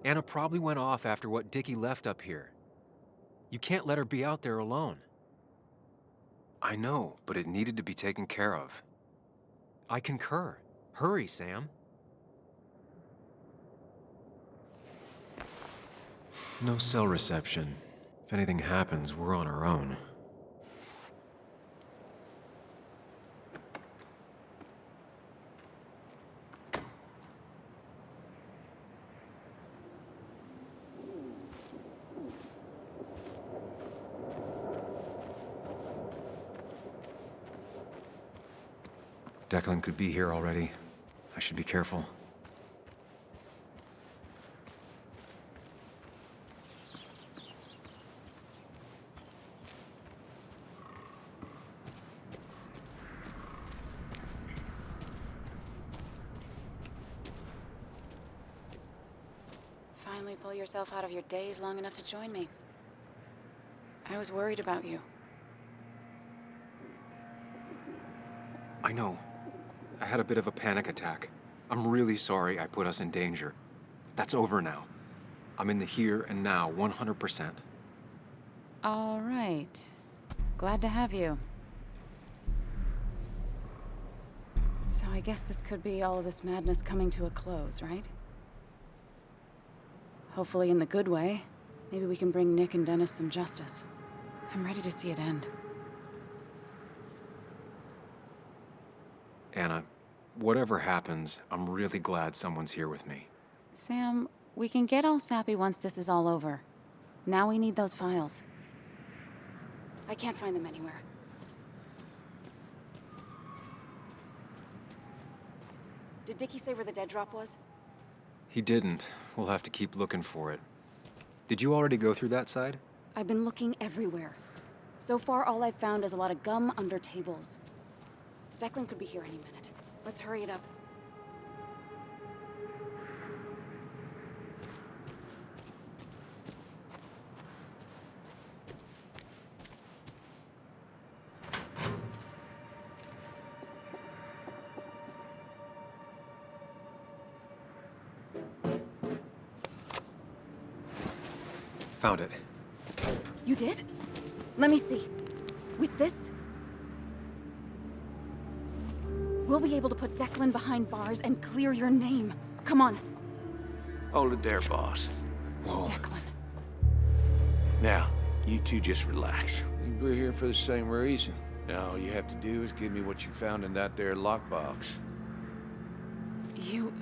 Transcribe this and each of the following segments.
Anna probably went off after what Dickie left up here. You can't let her be out there alone. I know, but it needed to be taken care of. I concur. Hurry, Sam. No cell reception. If anything happens, we're on our own. Declan could be here already. I should be careful. Finally pull yourself out of your daze long enough to join me. I was worried about you. I know. I had a bit of a panic attack. I'm really sorry I put us in danger. That's over now. I'm in the here and now, 100%. All right. Glad to have you. So I guess this could be all of this madness coming to a close, right? Hopefully in the good way. Maybe we can bring Nick and Dennis some justice. I'm ready to see it end. Anna, whatever happens, I'm really glad someone's here with me. Sam, we can get all sappy once this is all over. Now we need those files. I can't find them anywhere. Did Dickie say where the dead drop was? He didn't. We'll have to keep looking for it. Did you already go through that side? I've been looking everywhere. So far, all I've found is a lot of gum under tables. Declan could be here any minute. Let's hurry it up. Found it. You did? Let me see. With this, we'll be able to put Declan behind bars and clear your name. Come on. Hold it there, boss. Whoa. Declan. Now, you two just relax. We're here for the same reason. Now, all you have to do is give me what you found in that there lockbox. You...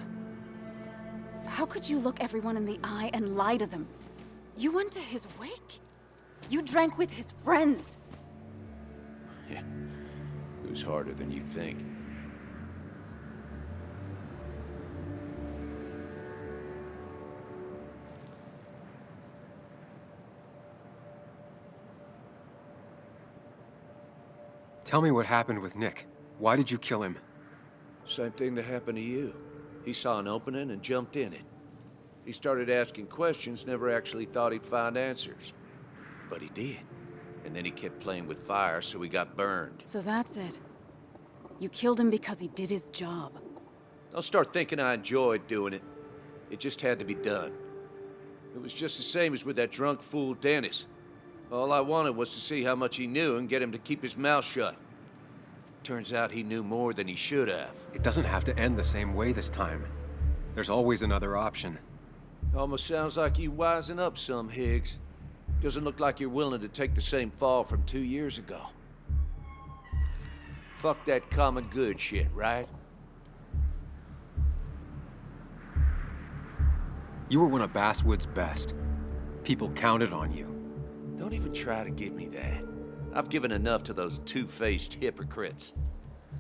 How could you look everyone in the eye and lie to them? You went to his wake? You drank with his friends. Yeah, it was harder than you think. Tell me what happened with Nick. Why did you kill him? Same thing that happened to you. He saw an opening and jumped in it. He started asking questions, never actually thought he'd find answers. But he did. And then he kept playing with fire, so he got burned. So that's it. You killed him because he did his job. Don't start thinking I enjoyed doing it. It just had to be done. It was just the same as with that drunk fool Dennis. All I wanted was to see how much he knew and get him to keep his mouth shut. Turns out he knew more than he should have. It doesn't have to end the same way this time. There's always another option. Almost sounds like you wising up some, Higgs. Doesn't look like you're willing to take the same fall from 2 years ago. Fuck that common good shit, right? You were one of Basswood's best. People counted on you. Don't even try to give me that. I've given enough to those two-faced hypocrites.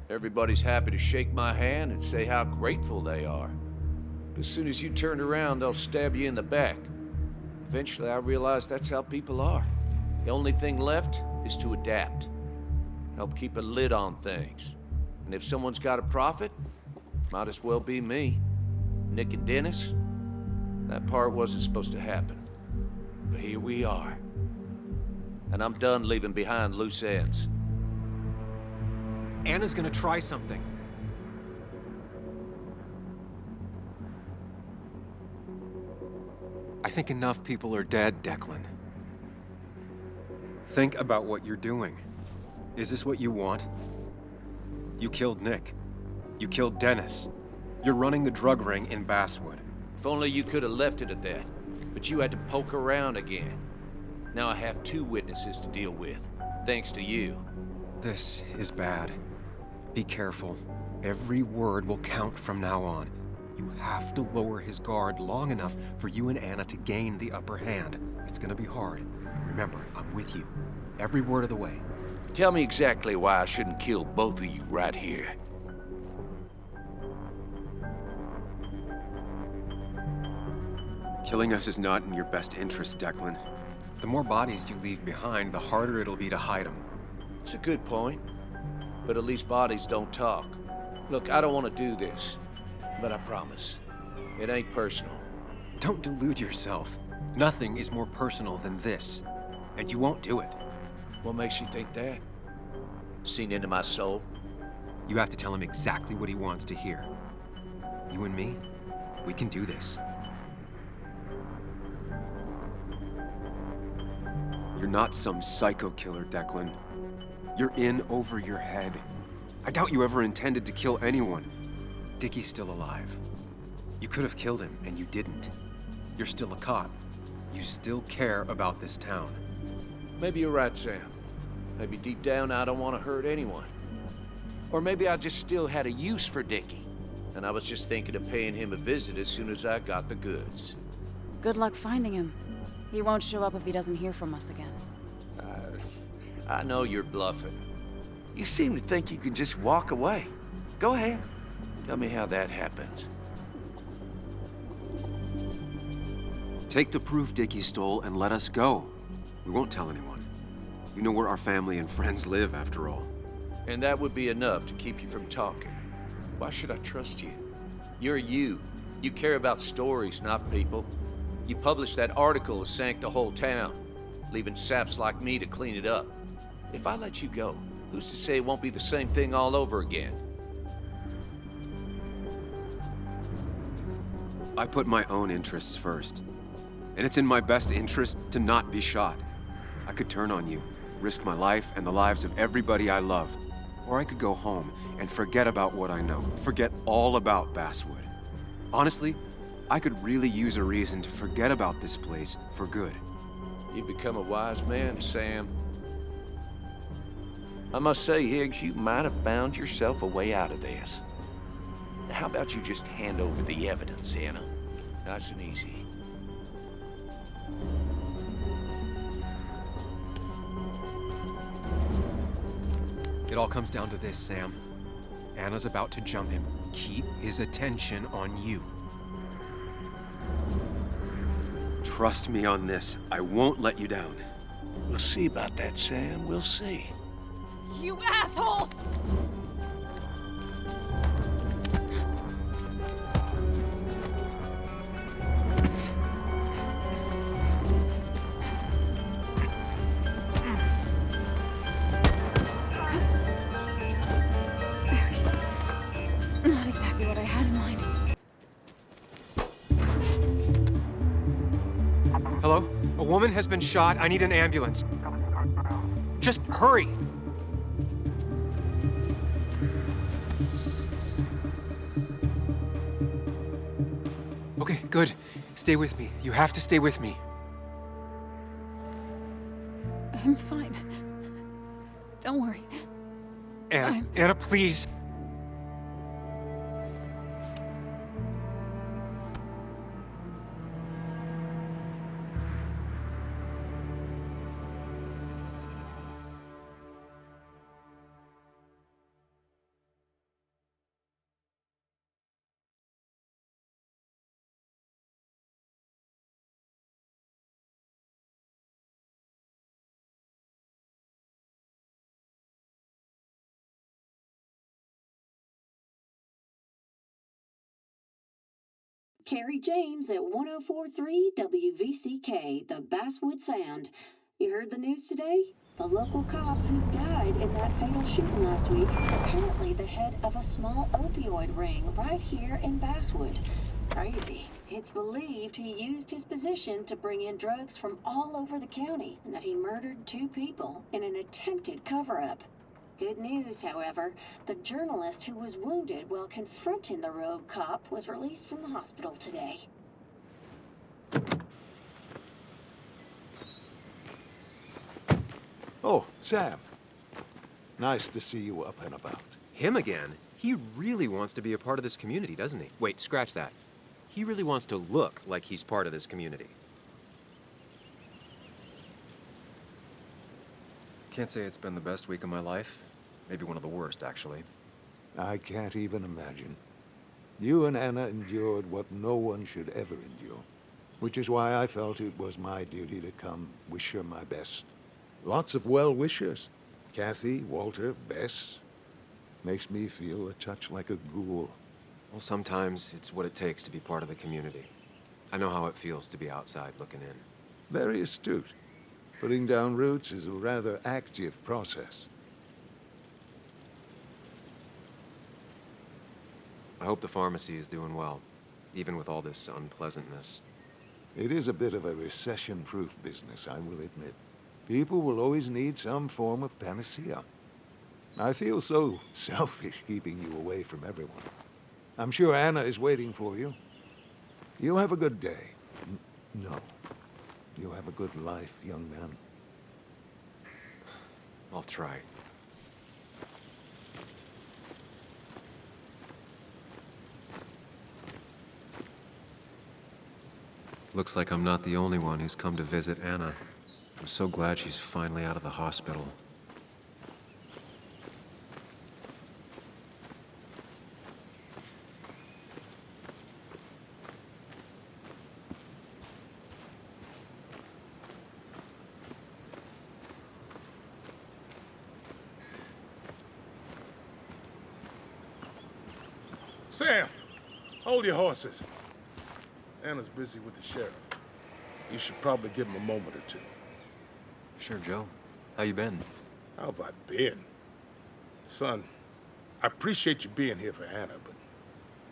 Everybody's happy to shake my hand and say how grateful they are. But as soon as you turn around, they'll stab you in the back. Eventually, I realized that's how people are. The only thing left is to adapt. Help keep a lid on things. And if someone's got a profit, might as well be me. Nick and Dennis, that part wasn't supposed to happen. But here we are. And I'm done leaving behind loose ends. Anna's gonna try something. I think enough people are dead, Declan. Think about what you're doing. Is this what you want? You killed Nick. You killed Dennis. You're running the drug ring in Basswood. If only you could have left it at that. But you had to poke around again. Now I have 2 witnesses to deal with, thanks to you. This is bad. Be careful. Every word will count from now on. You have to lower his guard long enough for you and Anna to gain the upper hand. It's gonna be hard. But remember, I'm with you. Every word of the way. Tell me exactly why I shouldn't kill both of you right here. Killing us is not in your best interest, Declan. The more bodies you leave behind, the harder it'll be to hide them. It's a good point, but at least bodies don't talk. Look, I don't want to do this, but I promise, it ain't personal. Don't delude yourself. Nothing is more personal than this, and you won't do it. What makes you think that? Seen into my soul? You have to tell him exactly what he wants to hear. You and me, we can do this. You're not some psycho killer, Declan. You're in over your head. I doubt you ever intended to kill anyone. Dickie's still alive. You could have killed him, and you didn't. You're still a cop. You still care about this town. Maybe you're right, Sam. Maybe deep down I don't want to hurt anyone. Or maybe I just still had a use for Dickie, and I was just thinking of paying him a visit as soon as I got the goods. Good luck finding him. He won't show up if he doesn't hear from us again. I know you're bluffing. You seem to think you can just walk away. Go ahead. Tell me how that happens. Take the proof Dickie stole and let us go. We won't tell anyone. You know where our family and friends live, after all. And that would be enough to keep you from talking. Why should I trust you? You're you. You care about stories, not people. You published that article that sank the whole town, leaving saps like me to clean it up. If I let you go, who's to say it won't be the same thing all over again? I put my own interests first. And it's in my best interest to not be shot. I could turn on you, risk my life and the lives of everybody I love. Or I could go home and forget about what I know, forget all about Basswood. Honestly, I could really use a reason to forget about this place for good. You've become a wise man, Sam. I must say, Higgs, you might have found yourself a way out of this. How about you just hand over the evidence, Anna? Nice and easy. It all comes down to this, Sam. Anna's about to jump him. Keep his attention on you. Trust me on this. I won't let you down. We'll see about that, Sam. We'll see. You asshole! Not exactly what I had in mind. Hello? A woman has been shot. I need an ambulance. Just hurry! Okay, good. Stay with me. You have to stay with me. I'm fine. Don't worry. Anna, please. Carrie James at 1043 WVCK, the Basswood Sound. You heard the news today? The local cop who died in that fatal shooting last week is apparently the head of a small opioid ring right here in Basswood. crazy. It's believed he used his position to bring in drugs from all over the county and that he murdered 2 people in an attempted cover-up. Good news, however, the journalist who was wounded while confronting the rogue cop was released from the hospital today. Oh, Sam. Nice to see you up and about. Him again? He really wants to be a part of this community, doesn't he? Wait, scratch that. He really wants to look like he's part of this community. Can't say it's been the best week of my life. Maybe one of the worst, actually. I can't even imagine. You and Anna endured what no one should ever endure, which is why I felt it was my duty to come wish her my best. Lots of well-wishers. Kathy, Walter, Bess. Makes me feel a touch like a ghoul. Well, sometimes it's what it takes to be part of the community. I know how it feels to be outside looking in. Very astute. Putting down roots is a rather active process. I hope the pharmacy is doing well, even with all this unpleasantness. It is a bit of a recession-proof business, I will admit. People will always need some form of panacea. I feel so selfish keeping you away from everyone. I'm sure Anna is waiting for you. You have a good day. No. You have a good life, young man. I'll try. Looks like I'm not the only one who's come to visit Anna. I'm so glad she's finally out of the hospital. Sam, hold your horses. Anna's busy with the sheriff. You should probably give him a moment or two. Sure, Joe. How you been? How have I been? Son, I appreciate you being here for Anna, but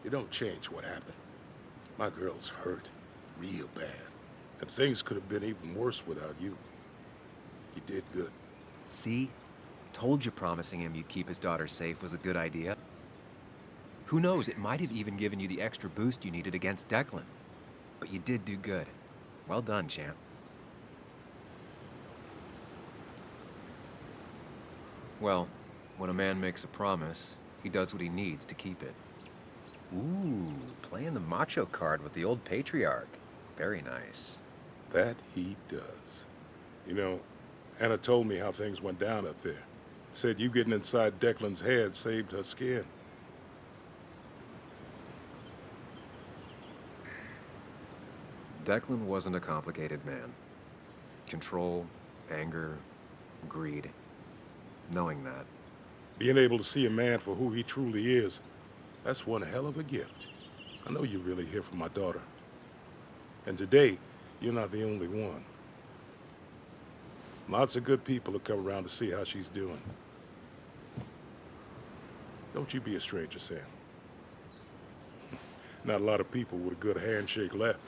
it don't change what happened. My girl's hurt, real bad. And things could have been even worse without you. You did good. See? Told you promising him you'd keep his daughter safe was a good idea. Who knows, it might have even given you the extra boost you needed against Declan. But you did do good. Well done, champ. Well, when a man makes a promise, he does what he needs to keep it. Ooh, playing the macho card with the old patriarch. Very nice. That he does. You know, Anna told me how things went down up there. Said you getting inside Declan's head saved her skin. Declan wasn't a complicated man. Control, anger, greed. Knowing that. Being able to see a man for who he truly is, that's one hell of a gift. I know you really hear from my daughter. And today, you're not the only one. Lots of good people have come around to see how she's doing. Don't you be a stranger, Sam. Not a lot of people with a good handshake left.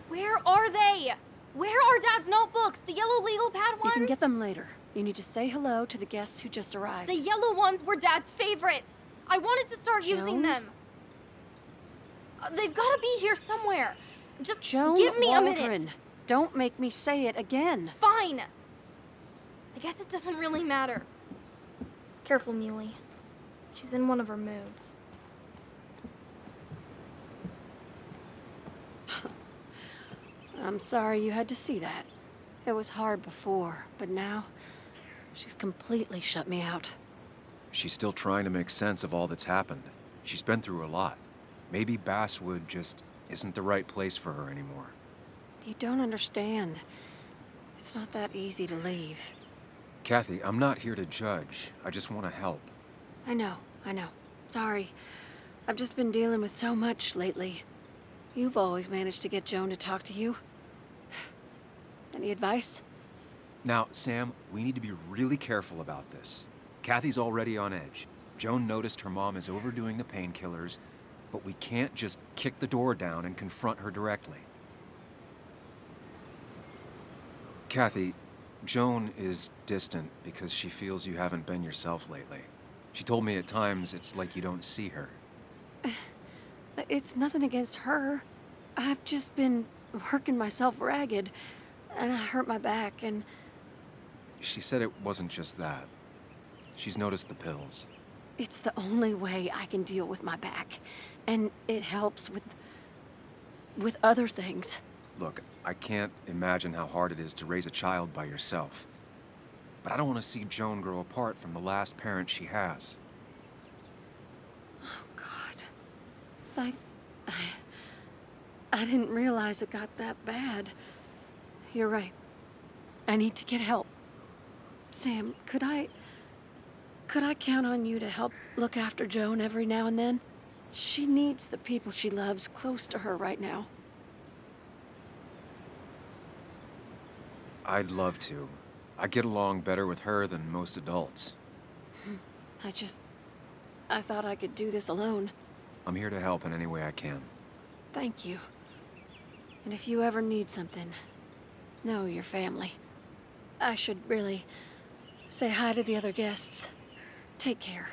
Where are they? Where are Dad's notebooks? The yellow legal pad ones? You can get them later. You need to say hello to the guests who just arrived. The yellow ones were Dad's favorites. I wanted to start using Joan? them. They've got to be here somewhere. Just Joan give me Waldron. a minute. Don't make me say it again. Fine. I guess it doesn't really matter. Careful, Muley. She's in one of her moods. I'm sorry you had to see that. It was hard before, but now she's completely shut me out. She's still trying to make sense of all that's happened. She's been through a lot. Maybe Basswood just isn't the right place for her anymore. You don't understand. It's not that easy to leave. Kathy, I'm not here to judge. I just want to help. I know. Sorry. I've just been dealing with so much lately. You've always managed to get Joan to talk to you. Any advice? Now, Sam, we need to be really careful about this. Kathy's already on edge. Joan noticed her mom is overdoing the painkillers, but we can't just kick the door down and confront her directly. Kathy, Joan is distant because she feels you haven't been yourself lately. She told me at times it's like you don't see her. It's nothing against her. I've just been working myself ragged, and I hurt my back, and... She said it wasn't just that. She's noticed the pills. It's the only way I can deal with my back, and it helps with other things. Look, I can't imagine how hard it is to raise a child by yourself. But I don't want to see Joan grow apart from the last parent she has. Oh, God. I didn't realize it got that bad. You're right. I need to get help. Sam, could I count on you to help look after Joan every now and then? She needs the people she loves close to her right now. I'd love to. I get along better with her than most adults. I thought I could do this alone. I'm here to help in any way I can. Thank you. And if you ever need something, know your family. I should really say hi to the other guests. Take care.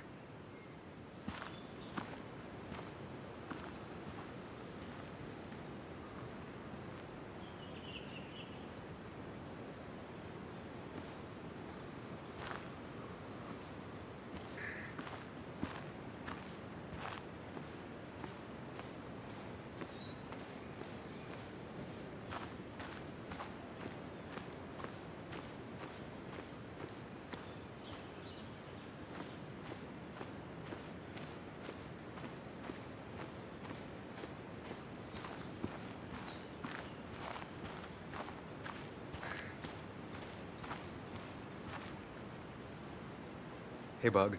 Hey, Bug.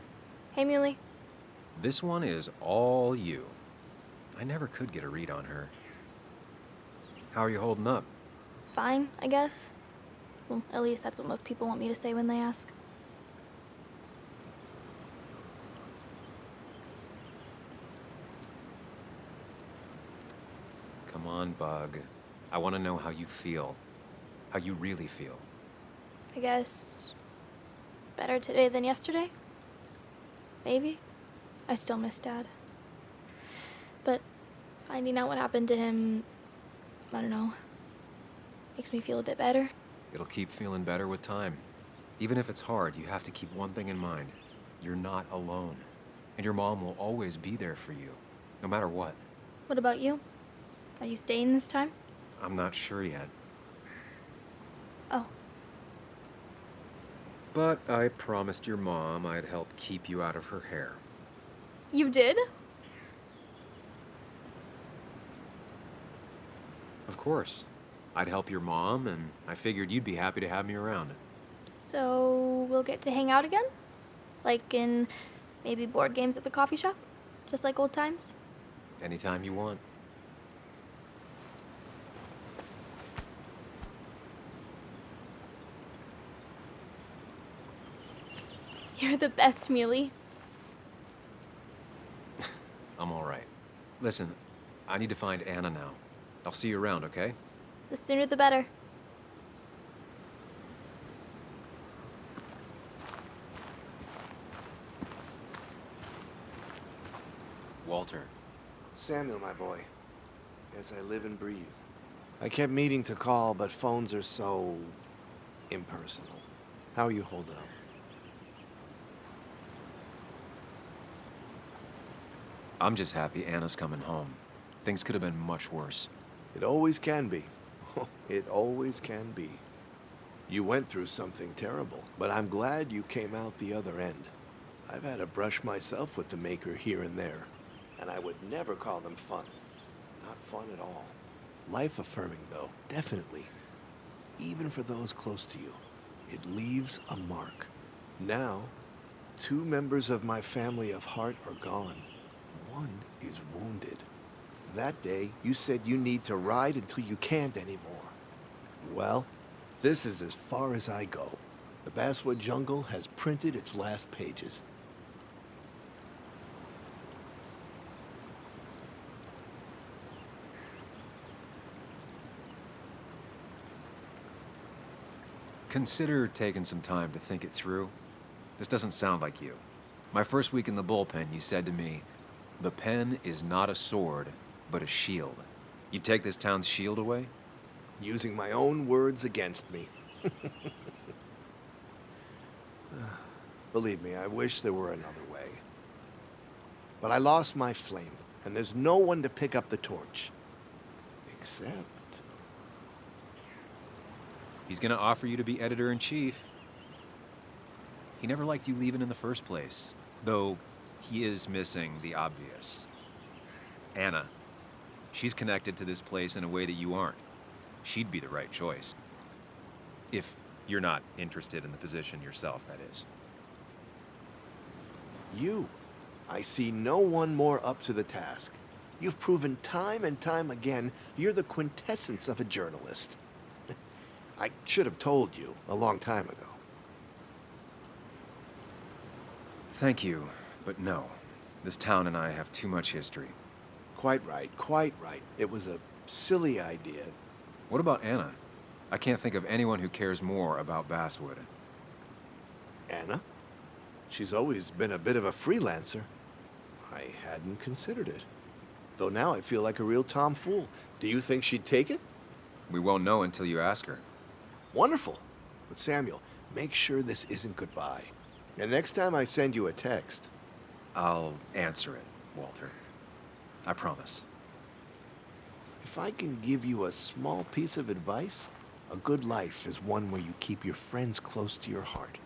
Hey, Muley. This one is all you. I never could get a read on her. How are you holding up? Fine, I guess. Well, at least that's what most people want me to say when they ask. Come on, Bug. I want to know how you feel. How you really feel. I guess better today than yesterday? Maybe. I still miss Dad. But finding out what happened to him, I don't know, makes me feel a bit better. It'll keep feeling better with time. Even if it's hard, you have to keep one thing in mind. You're not alone. And your mom will always be there for you, no matter what. What about you? Are you staying this time? I'm not sure yet. Oh. But I promised your mom I'd help keep you out of her hair. You did? Of course. I'd help your mom, and I figured you'd be happy to have me around. So we'll get to hang out again? Like in maybe board games at the coffee shop? Just like old times? Anytime you want. You're the best, Muley. I'm all right. Listen, I need to find Anna now. I'll see you around, okay? The sooner the better. Walter. Samuel, my boy. As I live and breathe. I kept meaning to call, but phones are so impersonal. How are you holding up? I'm just happy Anna's coming home. Things could have been much worse. It always can be. It always can be. You went through something terrible, but I'm glad you came out the other end. I've had a brush myself with the maker here and there, and I would never call them fun. Not fun at all. Life-affirming, though, definitely. Even for those close to you, it leaves a mark. Now, 2 members of my family of heart are gone. One is wounded. That day, you said you need to ride until you can't anymore. Well, this is as far as I go. The Basswood Jungle has printed its last pages. Consider taking some time to think it through. This doesn't sound like you. My first week in the bullpen, you said to me, "The pen is not a sword, but a shield." You take this town's shield away? Using my own words against me. Believe me, I wish there were another way. But I lost my flame, and there's no one to pick up the torch. Except... He's gonna offer you to be editor-in-chief. He never liked you leaving in the first place, though he is missing the obvious. Anna. She's connected to this place in a way that you aren't. She'd be the right choice. If you're not interested in the position yourself, that is. You. I see no one more up to the task. You've proven time and time again you're the quintessence of a journalist. I should have told you a long time ago. Thank you, but no. This town and I have too much history. Quite right, quite right. It was a silly idea. What about Anna? I can't think of anyone who cares more about Basswood. Anna? She's always been a bit of a freelancer. I hadn't considered it. Though now I feel like a real tomfool. Do you think she'd take it? We won't know until you ask her. Wonderful. But Samuel, make sure this isn't goodbye. And next time I send you a text... I'll answer it, Walter. I promise. If I can give you a small piece of advice, a good life is one where you keep your friends close to your heart.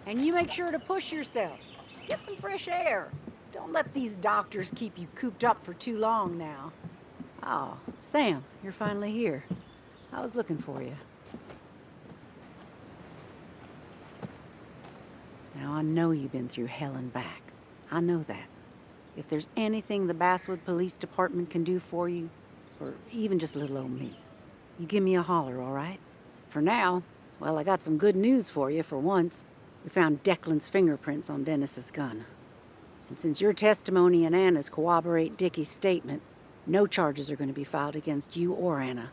And you make sure to push yourself. Get some fresh air. Don't let these doctors keep you cooped up for too long now. Oh, Sam, you're finally here. I was looking for you. Now, I know you've been through hell and back. I know that. If there's anything the Basswood Police Department can do for you, or even just little old me, you give me a holler, all right? For now, well, I got some good news for you for once. We found Declan's fingerprints on Dennis's gun. And since your testimony and Anna's corroborate Dickie's statement, no charges are going to be filed against you or Anna.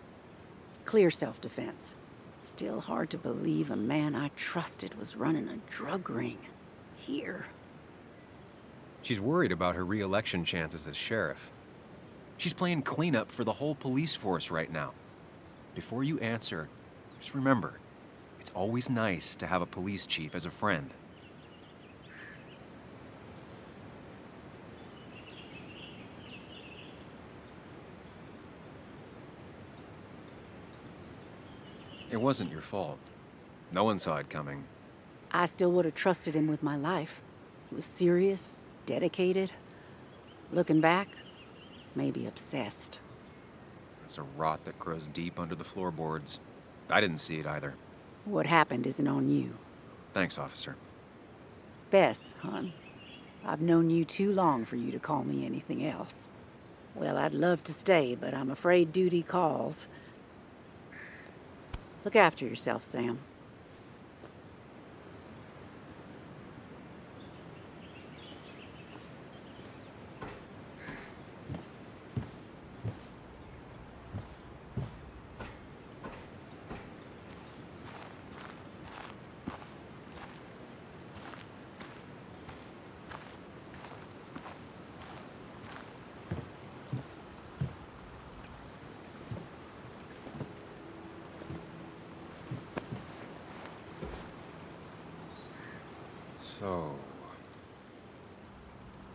It's clear self-defense. Still hard to believe a man I trusted was running a drug ring. Here. She's worried about her re-election chances as sheriff. She's playing cleanup for the whole police force right now. Before you answer, just remember, it's always nice to have a police chief as a friend. It wasn't your fault. No one saw it coming. I still would have trusted him with my life. He was serious, dedicated. Looking back, maybe obsessed. It's a rot that grows deep under the floorboards. I didn't see it either. What happened isn't on you. Thanks, officer. Bess, hon. I've known you too long for you to call me anything else. Well, I'd love to stay, but I'm afraid duty calls. Look after yourself, Sam.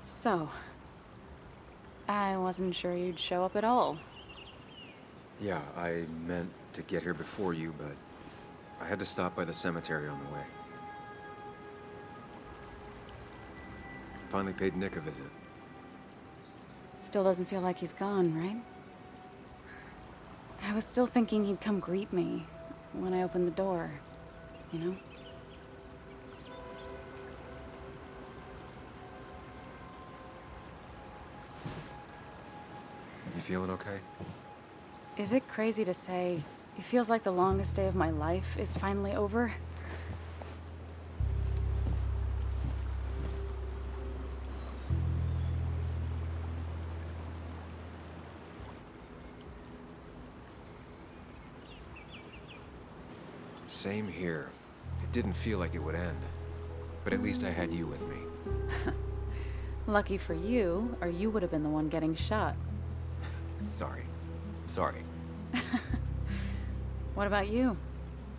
So, I wasn't sure you'd show up at all. Yeah, I meant to get here before you, but I had to stop by the cemetery on the way. Finally paid Nick a visit. Still doesn't feel like he's gone, right? I was still thinking he'd come greet me when I opened the door, you know? You feeling okay? Is it crazy to say it feels like the longest day of my life is finally over? Same here. It didn't feel like it would end. But at least I had you with me. Lucky for you, or you would have been the one getting shot. Sorry. Sorry. What about you?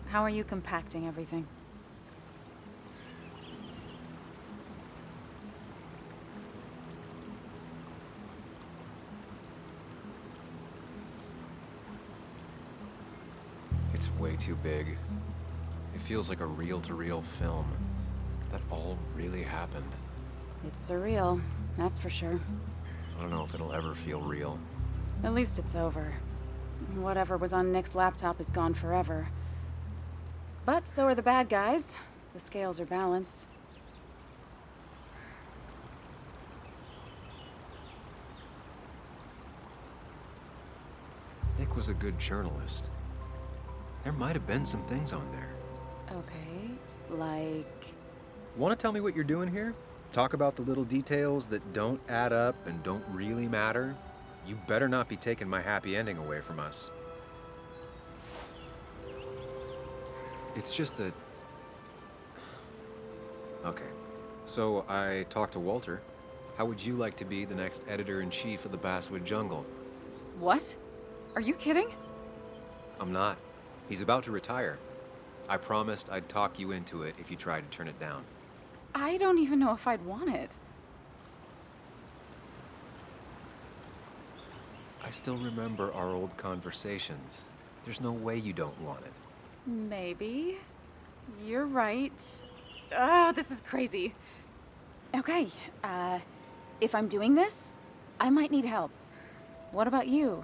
How are you compacting everything? It's way too big. It feels like a reel-to-reel film. That all really happened. It's surreal, that's for sure. I don't know if it'll ever feel real. At least it's over. Whatever was on Nick's laptop is gone forever. But so are the bad guys. The scales are balanced. Nick was a good journalist. There might have been some things on there. Okay, like... Want to tell me what you're doing here? Talk about the little details that don't add up and don't really matter? You better not be taking my happy ending away from us. It's just that... Okay, so I talked to Walter. How would you like to be the next editor-in-chief of the Basswood Jungle? What? Are you kidding? I'm not. He's about to retire. I promised I'd talk you into it if you tried to turn it down. I don't even know if I'd want it. I still remember our old conversations. There's no way you don't want it. Maybe. You're right. Ah, this is crazy. Okay, if I'm doing this, I might need help. What about you?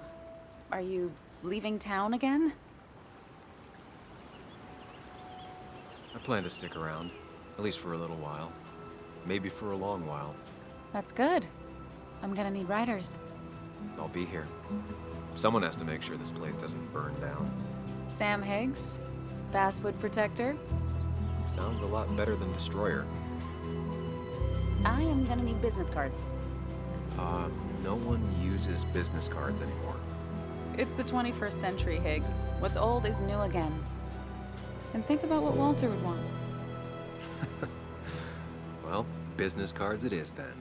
Are you leaving town again? I plan to stick around, at least for a little while. Maybe for a long while. That's good. I'm gonna need writers. I'll be here. Someone has to make sure this place doesn't burn down. Sam Higgs, Basswood Protector. Sounds a lot better than Destroyer. I am gonna need business cards. No one uses business cards anymore. It's the 21st century, Higgs. What's old is new again. And think about what Walter would want. Well, business cards it is then.